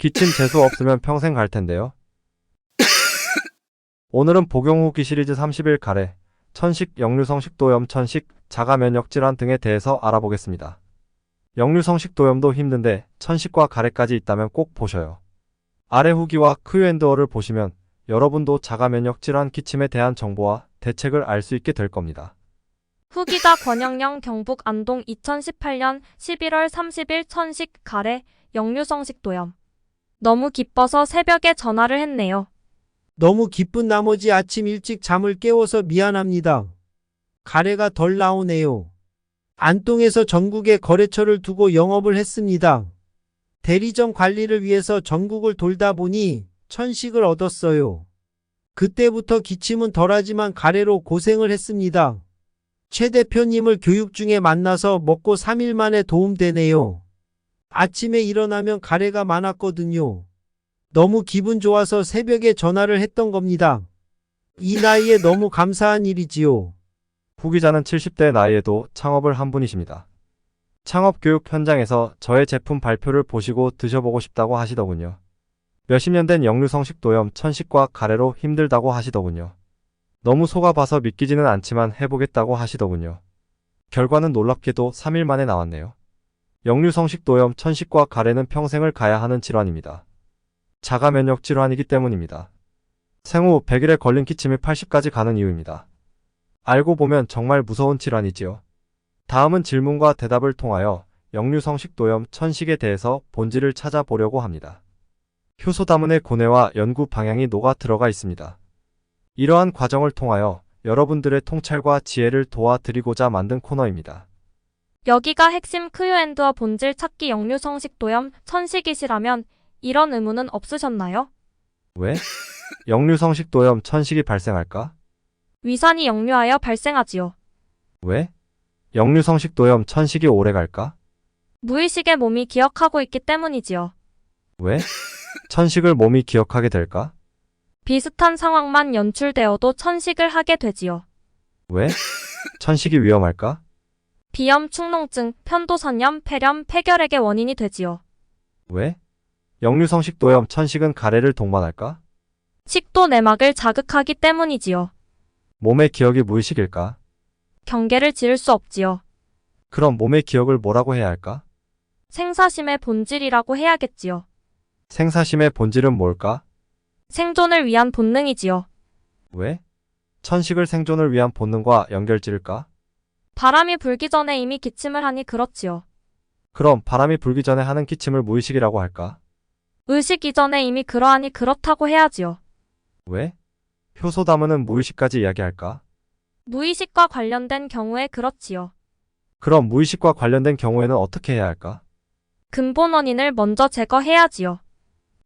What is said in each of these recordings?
기침 재수 없으면 평생 갈 텐데요. 오늘은 복용 후기 시리즈 30일 가래, 천식, 역류성 식도염, 천식, 자가 면역 질환 등에 대해서 알아보겠습니다. 역류성 식도염도 힘든데 천식과 가래까지 있다면 꼭 보셔요. 아래 후기와 Q&A를 보시면 여러분도 자가 면역 질환 기침에 대한 정보와 대책을 알 수 있게 될 겁니다. 후기자 권영영 경북 안동 2018년 11월 30일 천식, 가래, 역류성 식도염. 너무 기뻐서 새벽에 전화를 했네요. 너무 기쁜 나머지 아침 일찍 잠을 깨워서 미안합니다. 가래가 덜 나오네요. 안동에서 전국에 거래처를 두고 영업을 했습니다. 대리점 관리를 위해서 전국을 돌다 보니 천식을 얻었어요. 그때부터 기침은 덜하지만 가래로 고생을 했습니다. 최 대표님을 교육 중에 만나서 먹고 3일 만에 도움되네요. 아침에 일어나면 가래가 많았거든요. 너무 기분 좋아서 새벽에 전화를 했던 겁니다. 이 나이에 너무 감사한 일이지요. 후기자는 70대 나이에도 창업을 한 분이십니다. 창업 교육 현장에서 저의 제품 발표를 보시고 드셔보고 싶다고 하시더군요. 몇십 년 된 역류성 식도염, 천식과 가래로 힘들다고 하시더군요. 너무 속아봐서 믿기지는 않지만 해보겠다고 하시더군요. 결과는 놀랍게도 3일 만에 나왔네요. 역류성 식도염, 천식과 가래는 평생을 가야 하는 질환입니다. 자가 면역 질환이기 때문입니다. 생후 100일에 걸린 기침이 80까지 가는 이유입니다. 알고 보면 정말 무서운 질환이지요. 다음은 질문과 대답을 통하여 역류성 식도염, 천식에 대해서 본질을 찾아보려고 합니다. 효소다문의 고뇌와 연구 방향이 녹아 들어가 있습니다. 이러한 과정을 통하여 여러분들의 통찰과 지혜를 도와드리고자 만든 코너입니다. 여기가 핵심 Q&A 본질 찾기 역류성 식도염, 천식이시라면 이런 의문은 없으셨나요? 왜? 역류성 식도염, 천식이 발생할까? 위산이 역류하여 발생하지요. 왜? 역류성 식도염, 천식이 오래갈까? 무의식의 몸이 기억하고 있기 때문이지요. 왜? 천식을 몸이 기억하게 될까? 비슷한 상황만 연출되어도 천식을 하게 되지요. 왜? 천식이 위험할까? 비염, 축농증, 편도선염, 폐렴, 폐결핵의 원인이 되지요. 왜? 역류성 식도염, 천식은 가래를 동반할까? 식도 내막을 자극하기 때문이지요. 몸의 기억이 무의식일까? 경계를 지을 수 없지요. 그럼 몸의 기억을 뭐라고 해야 할까? 생사심의 본질이라고 해야겠지요. 생사심의 본질은 뭘까? 생존을 위한 본능이지요. 왜? 천식을 생존을 위한 본능과 연결지을까? 바람이 불기 전에 이미 기침을 하니 그렇지요. 그럼 바람이 불기 전에 하는 기침을 무의식이라고 할까? 의식 이전에 이미 그러하니 그렇다고 해야지요. 왜? 효소다문은 무의식까지 이야기할까? 무의식과 관련된 경우에 그렇지요. 그럼 무의식과 관련된 경우에는 어떻게 해야 할까? 근본 원인을 먼저 제거해야지요.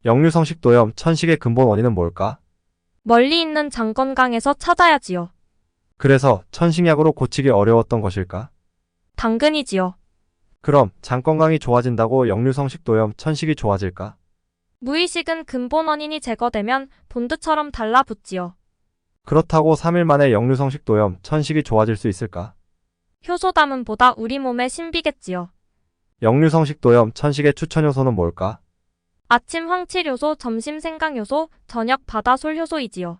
역류성 식도염, 천식의 근본 원인은 뭘까? 멀리 있는 장 건강에서 찾아야지요. 그래서 천식약으로 고치기 어려웠던 것일까? 당근이지요. 그럼 장 건강이 좋아진다고 역류성 식도염, 천식이 좋아질까? 무의식은 근본 원인이 제거되면 본드처럼 달라붙지요. 그렇다고 3일 만에 역류성 식도염, 천식이 좋아질 수 있을까? 효소담은보다 우리 몸의 신비겠지요. 역류성 식도염, 천식의 추천 요소는 뭘까? 아침 황칠효소, 점심 생강효소, 저녁 바다솔효소이지요.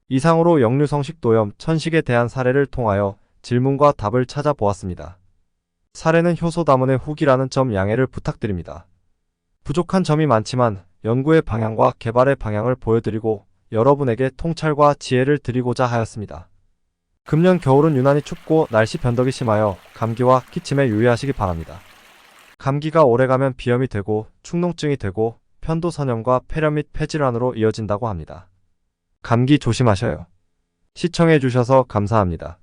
이상으로 역류성 식도염, 천식에 대한 사례를 통하여 질문과 답을 찾아보았습니다. 사례는 효소다문의 후기라는 점 양해를 부탁드립니다. 부족한 점이 많지만 연구의 방향과 개발의 방향을 보여드리고 여러분에게 통찰과 지혜를 드리고자 하였습니다. 금년 겨울은 유난히 춥고 날씨 변덕이 심하여 감기와 기침에 유의하시기 바랍니다. 감기가 오래가면 비염이 되고 축농증이 되고 편도선염과 폐렴 및 폐질환으로 이어진다고 합니다. 감기 조심하셔요. 시청해주셔서 감사합니다.